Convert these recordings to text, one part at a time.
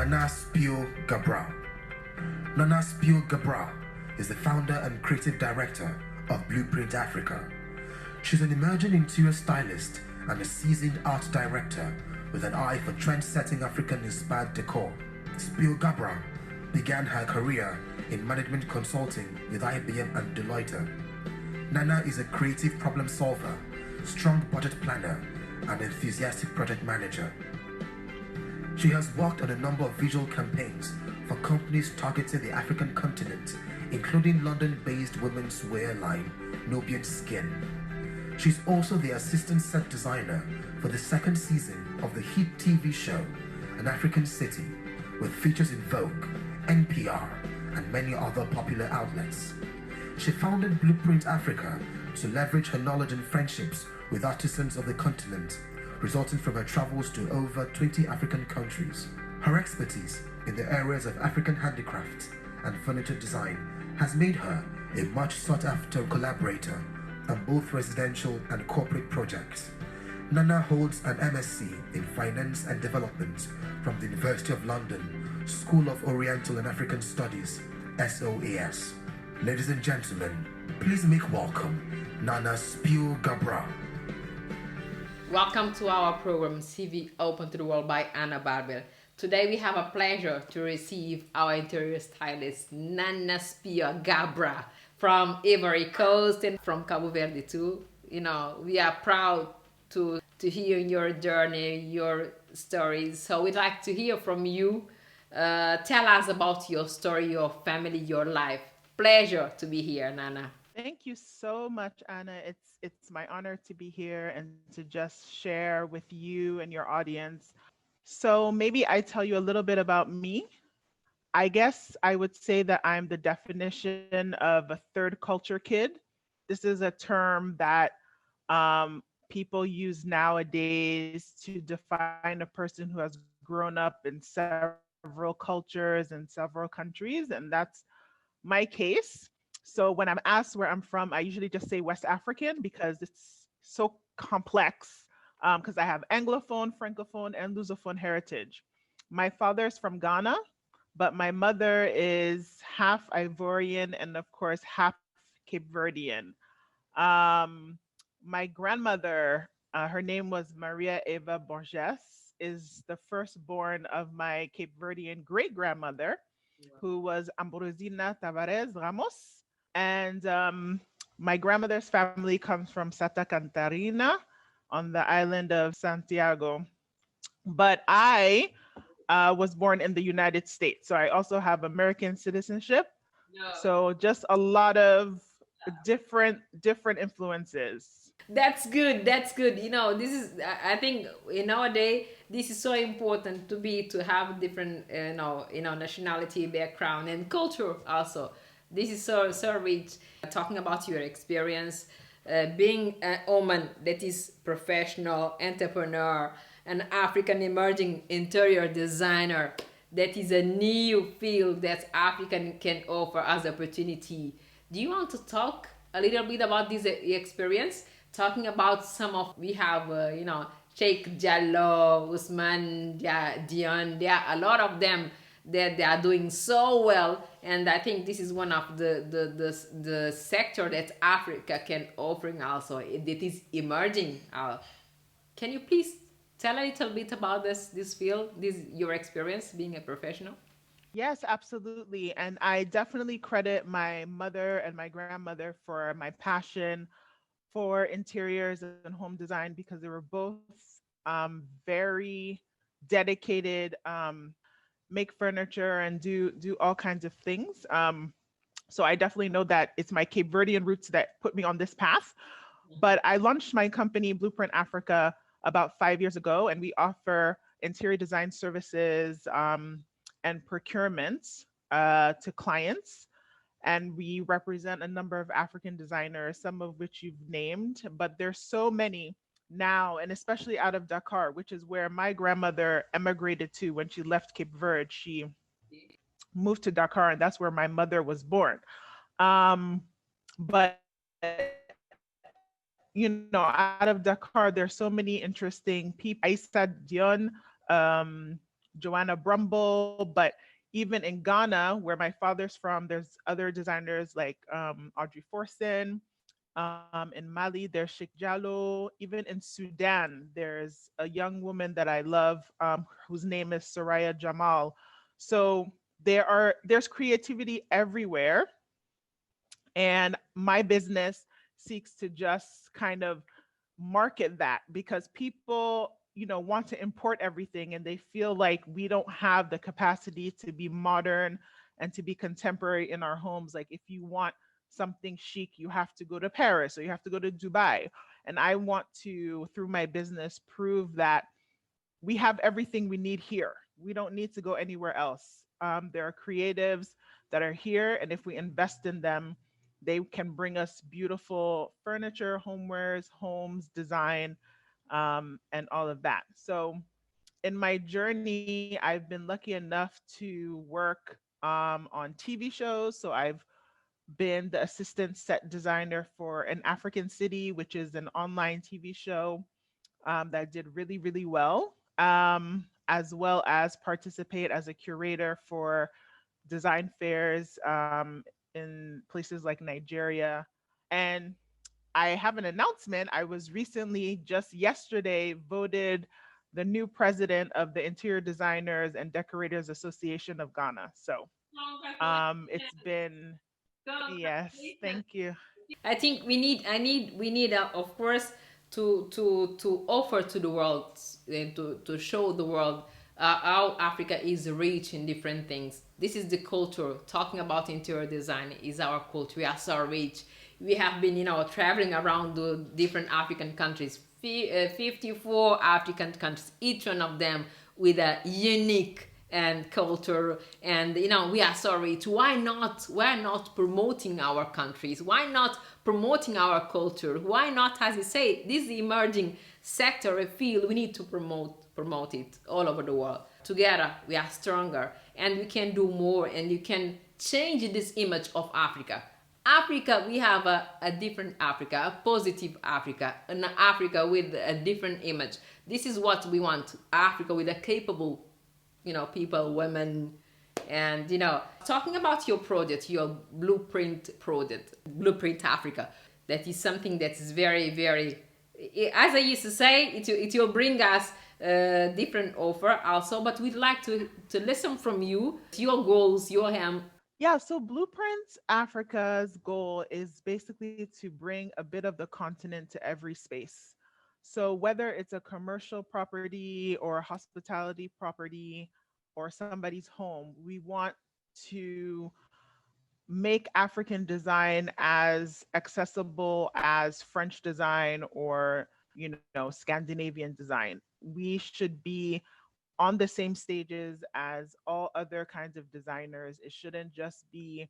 Nana Spio Garbrah. Nana Spio Garbrah is the founder and creative director of Blueprint Africa. She's an emerging interior stylist and a seasoned art director with an eye for trend-setting African-inspired decor. Spio Garbrah began her career in management consulting with IBM and Deloitte. Nana is a creative problem solver, strong budget planner, and enthusiastic project manager. She has worked on a number of visual campaigns for companies targeting the African continent, including London-based women's wear line, Nubian Skin. She's also the assistant set designer for the second season of the hit TV show, An African City, with features in Vogue, NPR, and many other popular outlets. She founded Blueprint Africa to leverage her knowledge and friendships with artisans of the continent, resulting from her travels to over 20 African countries. Her expertise in the areas of African handicraft and furniture design has made her a much sought-after collaborator on both residential and corporate projects. Nana holds an MSc in Finance and Development from the University of London, School of Oriental and African Studies, SOAS. Ladies and gentlemen, please make welcome Nana Spio Garbrah. Welcome to our program, CV Open to the World by Anna Barber. Today we have a pleasure to receive our interior stylist, Nana Spio Garbrah, from Ivory Coast and from Cabo Verde too. You know, we are proud to hear your journey, your stories. So we'd like to hear from you. Tell us about your story, your family, your life. Pleasure to be here, Nana. Thank you so much, Anna. It's my honor to be here and to just share with you and your audience. So maybe I tell you a little bit about me. I guess I would say that I'm the definition of a third culture kid. This is a term that people use nowadays to define a person who has grown up in several cultures and several countries, and that's my case. So when I'm asked where I'm from, I usually just say West African because it's so complex, because I have Anglophone, Francophone, and Lusophone heritage. My father's from Ghana, but my mother is half Ivorian and of course half Cape Verdean. My grandmother, her name was Maria Eva Borges, is the firstborn of my Cape Verdean great-grandmother, who was Ambrosina Tavares Ramos. And my grandmother's family comes from Santa Catarina on the island of Santiago. But I was born in the United States. So I also have American citizenship. So just a lot of different influences. That's good. That's good. You know, this is. I think in our day, this is so important to have different, nationality, background, and culture also. This is so rich. Talking about your experience, being a woman that is professional, entrepreneur, an African emerging interior designer. That is a new field that African can offer as opportunity. Do you want to talk a little bit about this experience? Talking about some of, we have, Sheikh Jallo, Usman, Dion, there are a lot of them that they are doing so well. And I think this is one of the sector that Africa can offering also. It is emerging. Can you please tell a little bit about this field, your experience being a professional? Yes, absolutely. And I definitely credit my mother and my grandmother for my passion for interiors and home design because they were both very dedicated, make furniture and do all kinds of things. So I definitely know that it's my Cape Verdean roots that put me on this path. But I launched my company, Blueprint Africa, about 5 years ago, and we offer interior design services and procurement to clients. And we represent a number of African designers, some of which you've named, but there's so many now, and especially out of Dakar, which is where my grandmother emigrated to when she left Cape Verde. She moved to Dakar, and that's where my mother was born. But out of Dakar, there's so many interesting people. Aissa Dion, Joanna Brumble, but even in Ghana, where my father's from, there's other designers like Audrey Forson. In Mali, there's Sheikh Jallo. Even in Sudan, there's a young woman that I love, whose name is Soraya Jamal. So there's creativity everywhere, and my business seeks to just kind of market that, because people, want to import everything and they feel like we don't have the capacity to be modern and to be contemporary in our homes. Like, if you want something chic, you have to go to Paris or you have to go to Dubai. And I want to, through my business, prove that we have everything we need here. We don't need to go anywhere else. There are creatives that are here, and if we invest in them, they can bring us beautiful furniture, homewares, homes, design, and all of that. So, in my journey, I've been lucky enough to work on TV shows. So, I've been the assistant set designer for An African City, which is an online TV show that did really, really well, as well as participate as a curator for design fairs in places like Nigeria. And I have an announcement. I was recently, just yesterday, voted the new president of the Interior Designers and Decorators Association of Ghana. So it's been, yes, thank you. I think we need of course to offer to the world and to show the world how Africa is rich in different things. This is the culture. Talking about interior design is our culture. We are so rich. We have been, traveling around the different African countries, 54 African countries, each one of them with a unique and culture. And we are so rich. Why not promoting our countries? Why not promoting our culture? Why not, as you say, this emerging sector, a field, we need to promote it all over the world. Together we are stronger and we can do more, and you can change this image of Africa. We have a different Africa, a positive Africa, an Africa with a different image. This is what we want: Africa with a capable, people, women. And talking about your project, your blueprint project, Blueprint Africa, that is something that is very, very, as I used to say, it will bring us a different offer also. But we'd like to listen from you, your goals, your aim. Yeah, so Blueprint Africa's goal is basically to bring a bit of the continent to every space. So whether it's a commercial property or a hospitality property or somebody's home, we want to make African design as accessible as French design or, Scandinavian design. We should be on the same stages as all other kinds of designers. It shouldn't just be,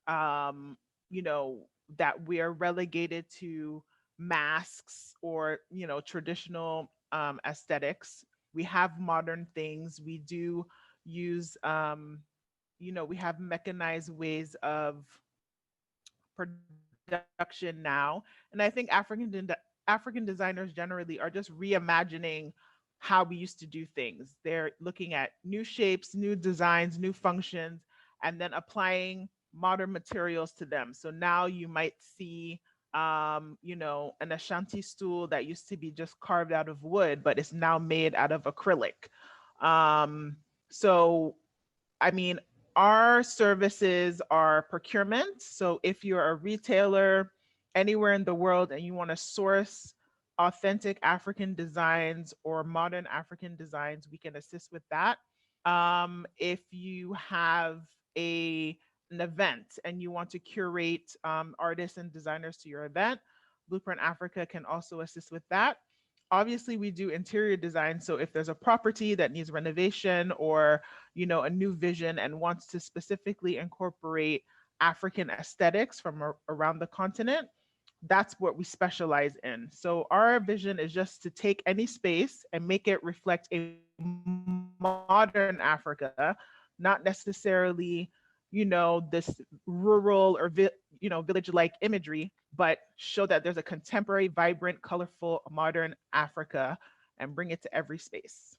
um, that we are relegated to masks or, traditional aesthetics. We have modern things. We do use, we have mechanized ways of production now. And I think African designers generally are just reimagining how we used to do things. They're looking at new shapes, new designs, new functions, and then applying modern materials to them. So now you might see, an Ashanti stool that used to be just carved out of wood, but it's now made out of acrylic. So I mean, our services are procurement. So if you're a retailer anywhere in the world and you want to source authentic African designs or modern African designs, we can assist with that. If you have a an event and you want to curate artists and designers to your event, Blueprint Africa can also assist with that. Obviously, we do interior design. So if there's a property that needs renovation or, a new vision and wants to specifically incorporate African aesthetics from around the continent, that's what we specialize in. So our vision is just to take any space and make it reflect a modern Africa, not necessarily, this rural or village-like imagery, but show that there's a contemporary, vibrant, colorful, modern Africa and bring it to every space.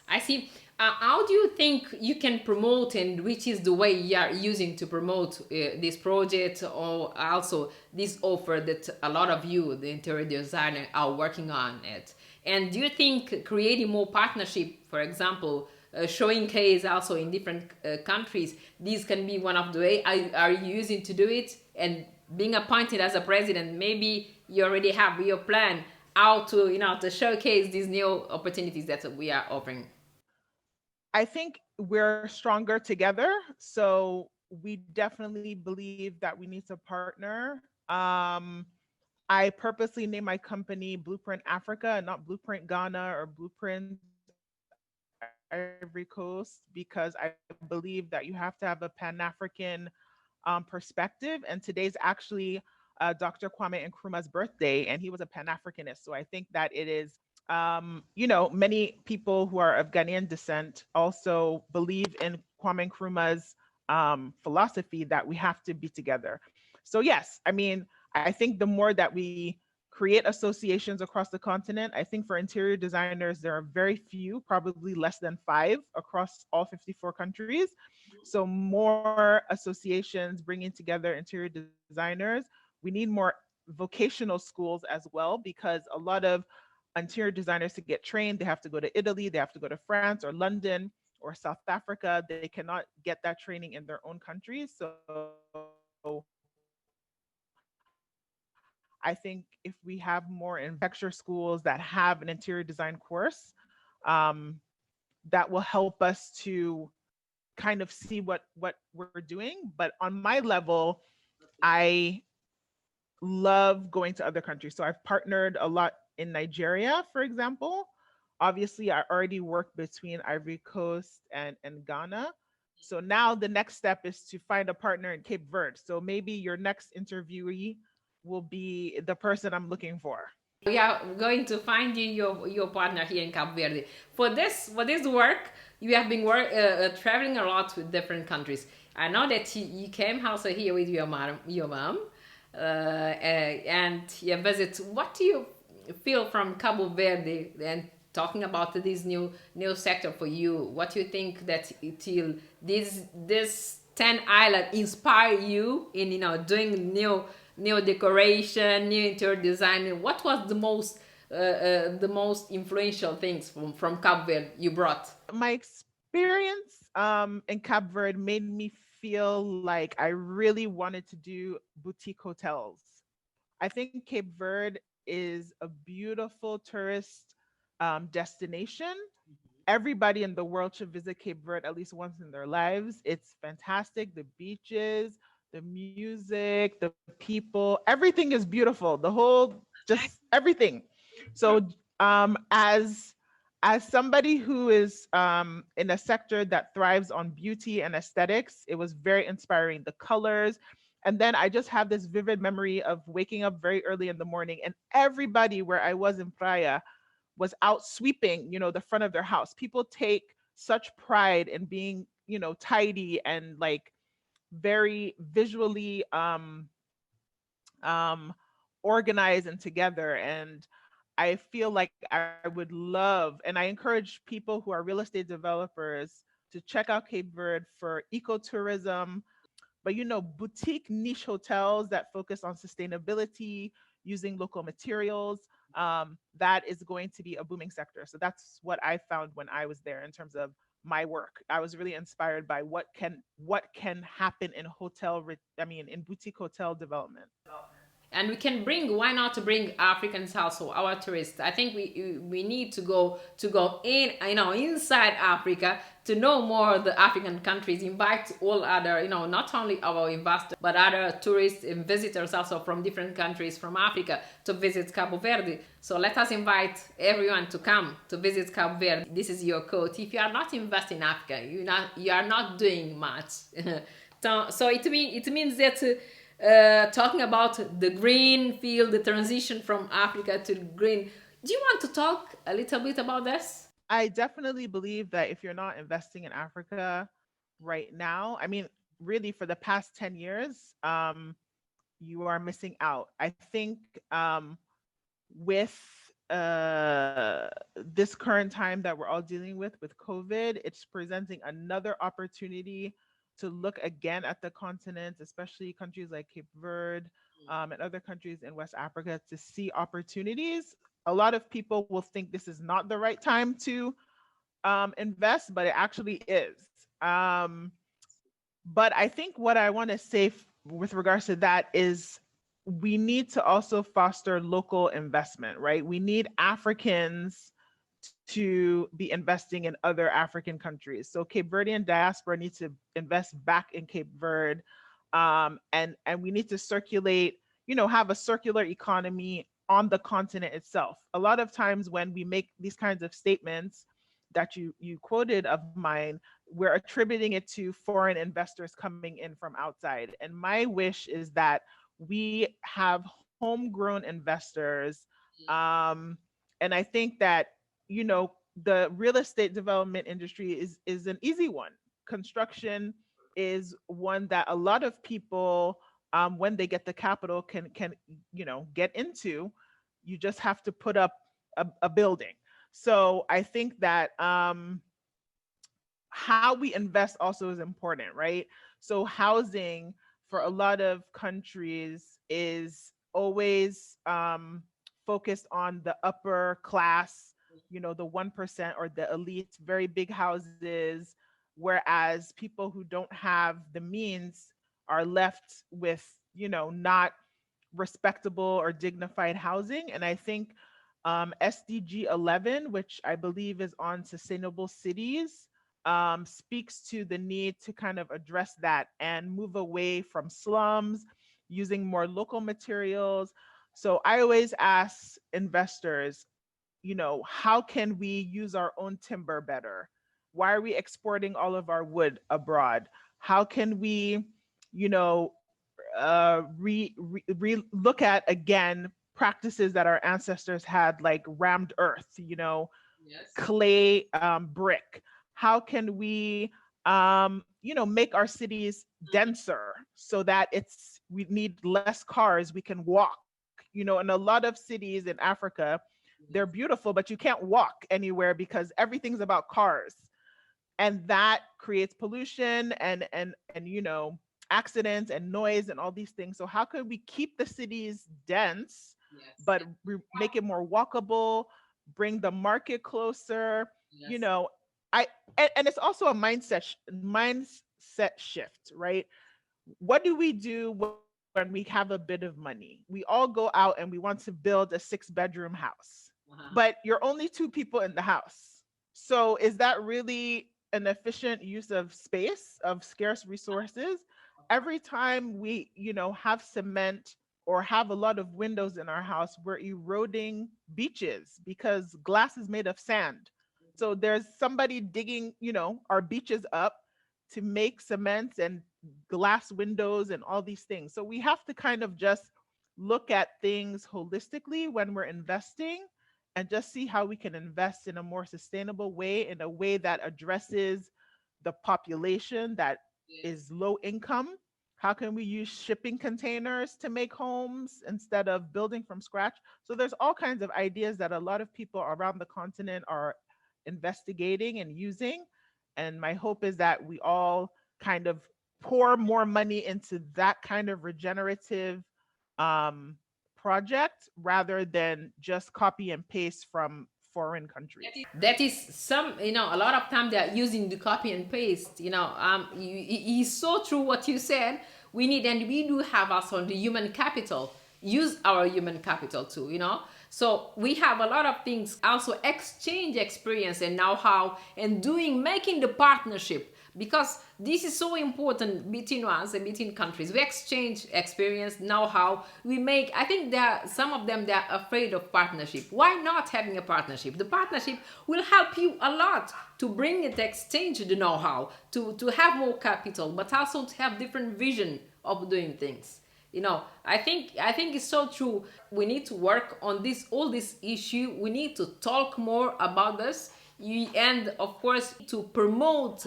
I see. How do you think you can promote, and which is the way you are using to promote this project, or also this offer that a lot of you, the interior designer, are working on it? And do you think creating more partnership, for example, showing case also in different countries, this can be one of the way are you using to do it? And being appointed as a president, maybe you already have your plan how to to showcase these new opportunities that we are offering. I think we're stronger together. So we definitely believe that we need to partner. I purposely named my company Blueprint Africa and not Blueprint Ghana or Blueprint Ivory Coast, because I believe that you have to have a Pan African perspective. And today's actually Dr. Kwame Nkrumah's birthday, and he was a Pan Africanist. So I think that it is, many people who are of Ghanaian descent also believe in Kwame Nkrumah's philosophy that we have to be together. So yes, I mean, I think the more that we create associations across the continent, I think for interior designers, there are very few, probably less than five across all 54 countries. So more associations bringing together interior designers. We need more vocational schools as well, because a lot of interior designers, to get trained, they have to go to Italy, they have to go to France or London or South Africa. They cannot get that training in their own countries. So I think if we have more architecture schools that have an interior design course, that will help us to kind of see what we're doing. But on my level, I love going to other countries. So I've partnered a lot in Nigeria, for example. Obviously, I already work between Ivory Coast and Ghana. So now the next step is to find a partner in Cape Verde. So maybe your next interviewee will be the person I'm looking for. We are going to find you your partner here in Cabo Verde. For this work, you have been traveling a lot with different countries. I know that you came also here with your mom, and you visit. What do you feel from Cabo Verde, and talking about this new sector for you? What do you think that till this 10 island inspire you in doing new decoration, new interior design? What was the most influential things from Cabo Verde you brought? My experience in Cape Verde made me feel like I really wanted to do boutique hotels. I think Cape Verde is a beautiful tourist destination. Everybody in the world should visit Cape Verde at least once in their lives. It's fantastic. The beaches, the music, the people, everything is beautiful. The whole, just everything. So, as somebody who is in a sector that thrives on beauty and aesthetics, it was very inspiring. The colors, and then I just have this vivid memory of waking up very early in the morning, and everybody where I was in Praia was out sweeping, the front of their house. People take such pride in being, tidy and like very visually um organized and together. And I feel like I would love, and I encourage people who are real estate developers to check out Cape Verde for ecotourism, but boutique niche hotels that focus on sustainability, using local materials. That is going to be a booming sector. So that's what I found when I was there in terms of my work. I was really inspired by what can happen in in boutique hotel development. And we can bring, why not to bring Africans also, our tourists? I think we need to go in, inside Africa, to know more of the African countries, invite all other, not only our investors but other tourists and visitors also from different countries from Africa to visit Cabo Verde. So let us invite everyone to come to visit Cabo Verde. This is your quote: if you are not investing in Africa, you are not doing much. So it means that talking about the green field, the transition from Africa to green. Do you want to talk a little bit about this? I definitely believe that if you're not investing in Africa right now, really for the past 10 years, you are missing out. I think with this current time that we're all dealing with COVID, it's presenting another opportunity to look again at the continent, especially countries like Cape Verde, and other countries in West Africa, to see opportunities. A lot of people will think this is not the right time to invest, but it actually is. But I think what I want to say with regards to that is we need to also foster local investment, right? We need Africans to be investing in other African countries. So Cape Verdean diaspora needs to invest back in Cape Verde, and we need to circulate, have a circular economy on the continent itself. A lot of times when we make these kinds of statements that you quoted of mine, we're attributing it to foreign investors coming in from outside. And my wish is that we have homegrown investors. And I think that, the real estate development industry is an easy one. Construction is one that a lot of people, when they get the capital, can get into. You just have to put up a building. So I think that how we invest also is important, right? So housing for a lot of countries is always focused on the upper class, the 1% or the elite, very big houses, whereas people who don't have the means are left with, not respectable or dignified housing. And I think SDG 11, which I believe is on sustainable cities, speaks to the need to kind of address that and move away from slums, using more local materials. So I always ask investors, how can we use our own timber better? Why are we exporting all of our wood abroad? How can we, look at again practices that our ancestors had, like rammed earth, Yes. clay, brick? How can we, make our cities denser so that we need less cars, we can walk? In a lot of cities in Africa, they're beautiful, but you can't walk anywhere because everything's about cars, and that creates pollution and accidents and noise and all these things. So how could we keep the cities dense, but make it more walkable, bring the market closer? Yes. I and it's also a mindset shift, right? What do we do when we have a bit of money? We all go out and we want to build a 6-bedroom house, but you're only 2 people in the house. So is that really an efficient use of space, of scarce resources? Every time we, have cement or have a lot of windows in our house, we're eroding beaches because glass is made of sand. So there's somebody digging, our beaches up to make cement and glass windows and all these things. So we have to kind of just look at things holistically when we're investing, and just see how we can invest in a more sustainable way, in a way that addresses the population that is low income. How can we use shipping containers to make homes instead of building from scratch? So there's all kinds of ideas that a lot of people around the continent are investigating and using. And my hope is that we all kind of pour more money into that kind of regenerative project, rather than just copy and paste from foreign countries. That is some, a lot of time they are using the copy and paste. It's so true what you said. We need, and we do have also the human capital. Use our human capital too. So we have a lot of things. Also exchange experience and know-how, and making the partnership, because this is so important between us and between countries. We exchange experience, know-how. I think some of them, they're afraid of partnership. Why not having a partnership? The partnership will help you a lot to bring it, exchange the know-how, to have more capital, but also to have different vision of doing things. I think it's so true. We need to work on all this issue. We need to talk more about this. And of course, to promote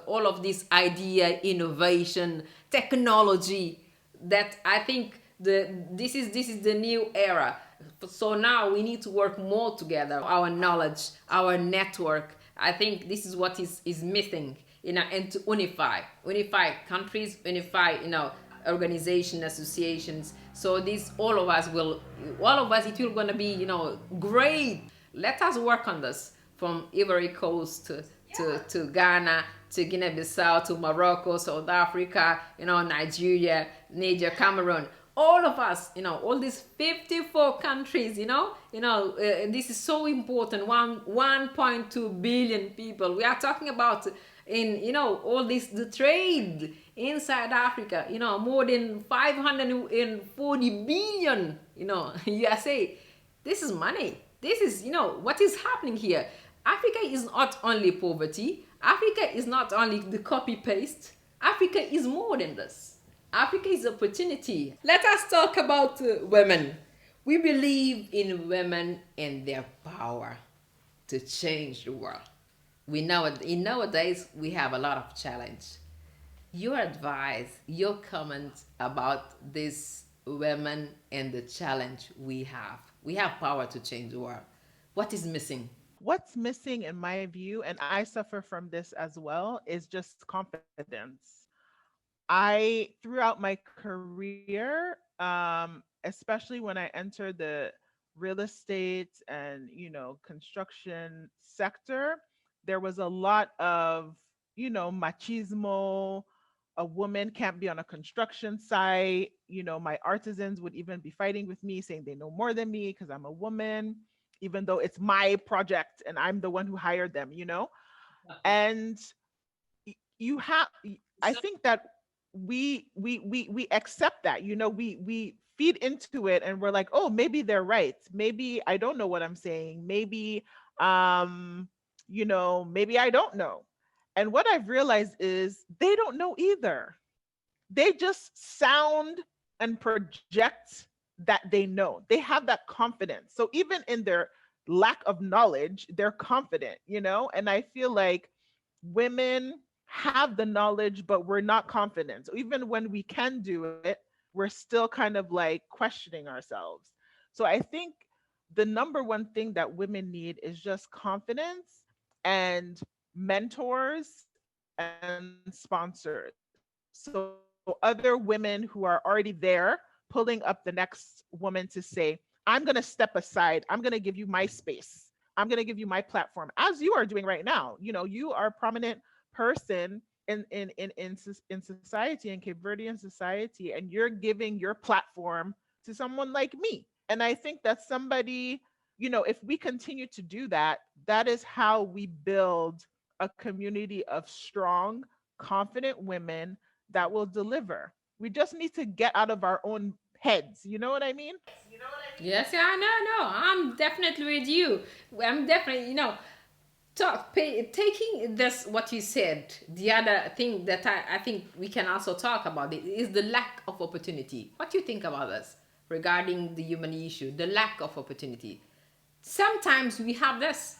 all of this idea, innovation, technology, that I think this is the new era. So now we need to work more together. Our knowledge, our network. I think this is what is missing, and to unify countries, unify, organization, associations. So this, all of us, it will gonna be, great. Let us work on this from Ivory Coast to Ghana, to Guinea-Bissau, to Morocco, South Africa, Nigeria, Niger, Cameroon. All of us, all these 54 countries, this is so important. 1.2 billion people. We are talking about in, all this, the trade inside Africa, more than 540 billion, USA. This is money. This is, what is happening here. Africa is not only poverty. Africa is not only the copy paste. Africa is more than this. Africa is opportunity. Let us talk about women. We believe in women and their power to change the world. We know in nowadays we have a lot of challenge. Your advice, your comments about this women and the challenge we have. We have power to change the world. What is missing? What's missing in my view, and I suffer from this as well, is just confidence. Throughout my career, especially when I entered the real estate and, construction sector, there was a lot of, machismo. A woman can't be on a construction site. My artisans would even be fighting with me, saying they know more than me because I'm a woman, even though it's my project and I'm the one who hired them. And you have, I think that we accept that, we feed into it and we're like, oh, maybe they're right, maybe I don't know what I'm saying, maybe maybe I don't know. And what I've realized is they don't know either. They just sound and project that they know. They have that confidence. So even in their lack of knowledge, they're confident. And I feel like women have the knowledge, but we're not confident. So even when we can do it, we're still kind of like questioning ourselves. So I think the number one thing that women need is just confidence and mentors and sponsors. So other women who are already there pulling up the next woman to say, I'm going to step aside. I'm going to give you my space. I'm going to give you my platform, as you are doing right now. You are a prominent person in society, in Cape Verdean society, and you're giving your platform to someone like me. And I think that somebody, if we continue to do that, that is how we build a community of strong, confident women that will deliver. We just need to get out of our own heads. You know what I mean? Yes, yeah, no, I'm definitely with you. I'm definitely, taking this what you said. The other thing that I think we can also talk about it is the lack of opportunity. What do you think about this regarding the human issue, the lack of opportunity? Sometimes we have this.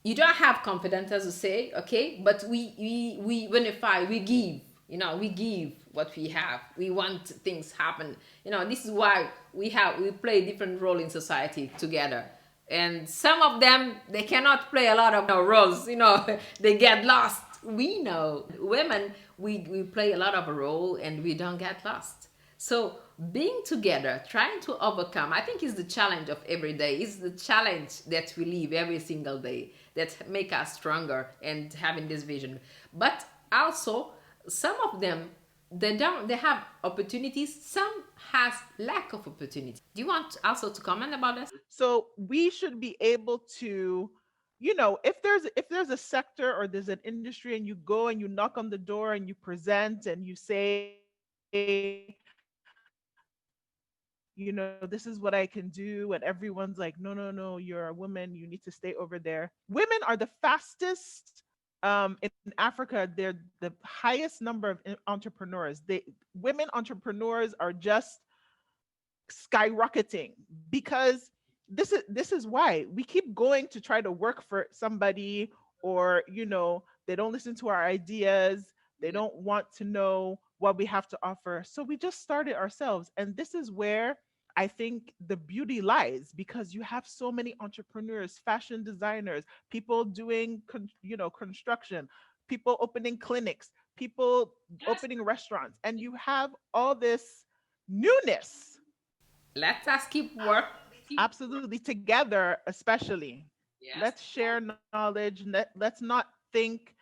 You don't have confidence, as you say, okay, but we unify, we give, we give what we have. We want things happen. This is why we play different role in society together. And some of them, they cannot play a lot of roles. They get lost. We know women, we play a lot of a role and we don't get lost. So being together, trying to overcome, I think is the challenge of every day. Is the challenge that we live every single day that make us stronger and having this vision. But also, some of them, they have opportunities. Some has lack of opportunity. Do you want also to comment about this? So we should be able to, if there's a sector or there's an industry and you go and you knock on the door and you present and you say, this is what I can do, and everyone's like, no, no, no, you're a woman, you need to stay over there. Women are the fastest in Africa. They're the highest number of entrepreneurs. Women entrepreneurs are just skyrocketing because this is why we keep going to try to work for somebody, or they don't listen to our ideas, they don't want to know what we have to offer, so we just start it ourselves. And this is where I think the beauty lies because you have so many entrepreneurs, fashion designers, people doing construction, people opening clinics, people opening restaurants, and you have all this newness. Let us keep work. Absolutely, together, especially. Yes. Let's share knowledge. Let's not think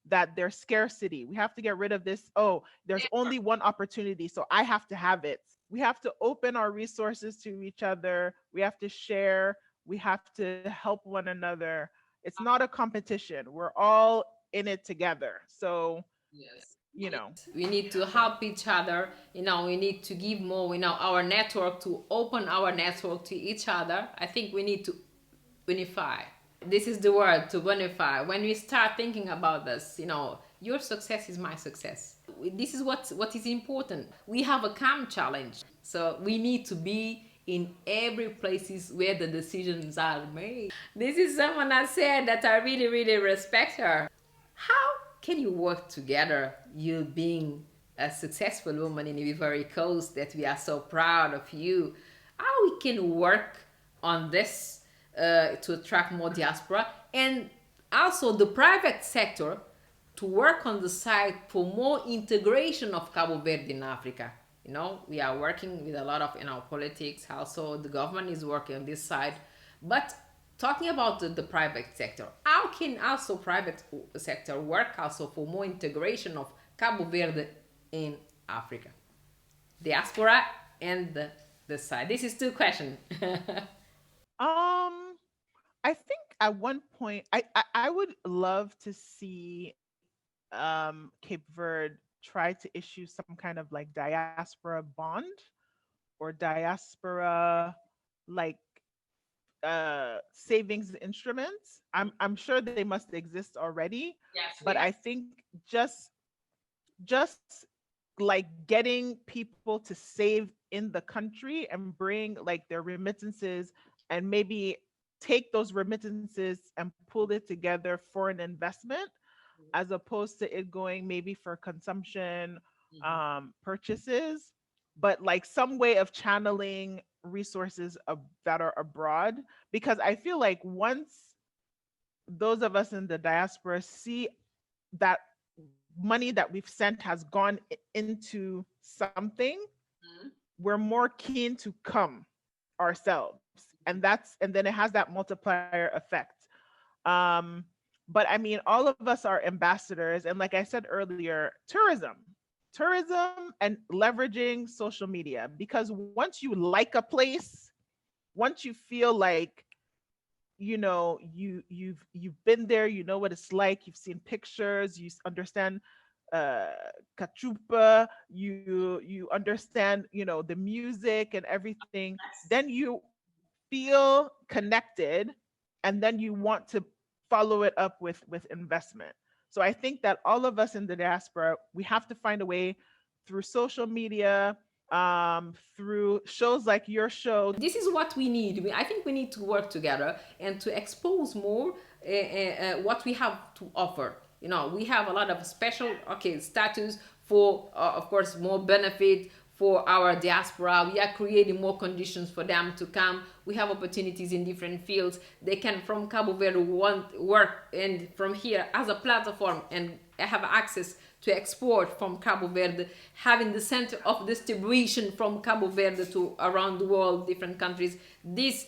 that there's scarcity. We have to get rid of this. Oh, there's only one opportunity, so I have to have it. We have to open our resources to each other. We have to share. We have to help one another. It's not a competition. We're all in it together. So, Yes. you know, We need to help each other. We need to give more, our network, to open our network to each other. I think we need to unify. This is the word, to unify. When we start thinking about this, your success is my success. This is what is important. We have a calm challenge. So we need to be in every places where the decisions are made. This is someone that said that I really, really respect her. How can you work together, you being a successful woman in Ivory Coast, that we are so proud of you? How we can work on this to attract more diaspora, and also the private sector to work on the side for more integration of Cabo Verde in Africa. We are working with a lot of politics. Also, the government is working on this side, but talking about the private sector, how can also private sector work also for more integration of Cabo Verde in Africa, diaspora and the side? This is two questions. I think at one point I would love to see Cape Verde try to issue some kind of like diaspora bond or diaspora like savings instruments. I'm sure they must exist already, Yes, we but have. I think just like getting people to save in the country and bring like their remittances and maybe take those remittances and pull it together for an investment as opposed to it going maybe for consumption purchases, but like some way of channeling resources that are abroad, because I feel like once those of us in the diaspora see that money that we've sent has gone into something, we're more keen to come ourselves, and then it has that multiplier effect. um but I mean, all of us are ambassadors, and like I said earlier, tourism and leveraging social media, because once you like a place, once you feel like you've been there, you know what it's like, you've seen pictures, you understand uh kachupa, you understand the music and everything, then you feel connected, and then you want to follow it up with investment. So I think that all of us in the diaspora, we have to find a way through social media, through shows like your show. This is what we need. I think we need to work together and to expose more what we have to offer. We have a lot of special status for, of course, more benefit for our diaspora. We are creating more conditions for them to come. We have opportunities in different fields. They can, from Cabo Verde, want work and from here as a platform and have access to export from Cabo Verde, having the center of distribution from Cabo Verde to around the world, different countries. This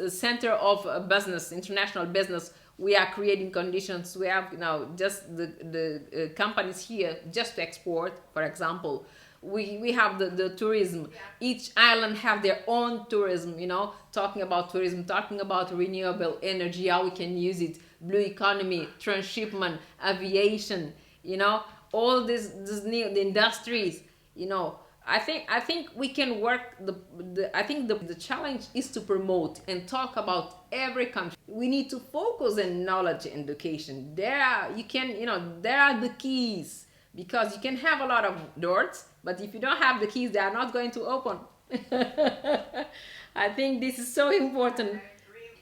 center of business, international business, we are creating conditions. We have now just the companies here just to export, for example. We have the tourism. Each island have their own tourism, talking about tourism, talking about renewable energy, how we can use it, blue economy, transshipment, aviation, all these new the industries. I think we can work. I think the challenge is to promote and talk about every country. We need to focus on knowledge and education. There are the keys, because you can have a lot of doors, but if you don't have the keys, they are not going to open. I think this is so important.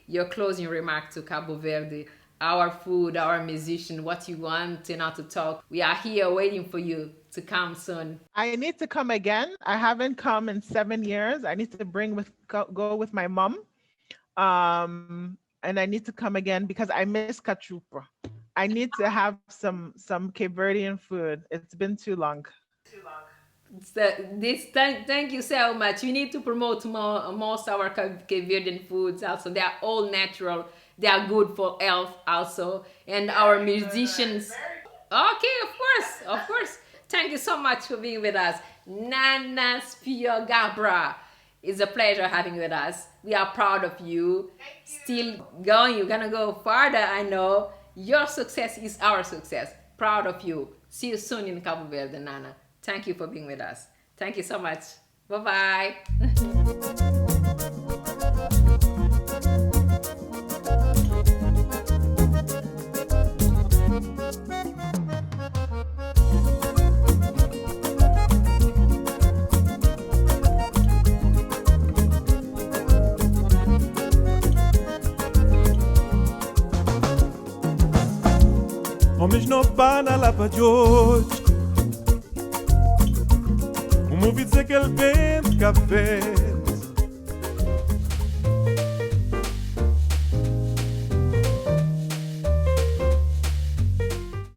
Your closing remark to Cabo Verde. our food, our musician, what you want, to talk. We are here waiting for you to come soon. I need to come again. I haven't come in 7 years. I need to go with my mom. And I need to come again because I miss cachupa. I need to have some Cape Verdean food. It's been too long. So thank you so much. You need to promote most our Cape Verdean foods also. They are all natural. They are good for health also. And our musicians. Okay, of course. Thank you so much for being with us. Nana Spio Garbrah. It's a pleasure having you with us. We are proud of you. Still going. You're gonna go farther, I know. Your success is our success. Proud of you. See you soon in Cabo Verde, Nana. Thank you for being with us. Thank you so much. Bye-bye. Homens não para lá para hoje. Ouvi dizer que ele vende café.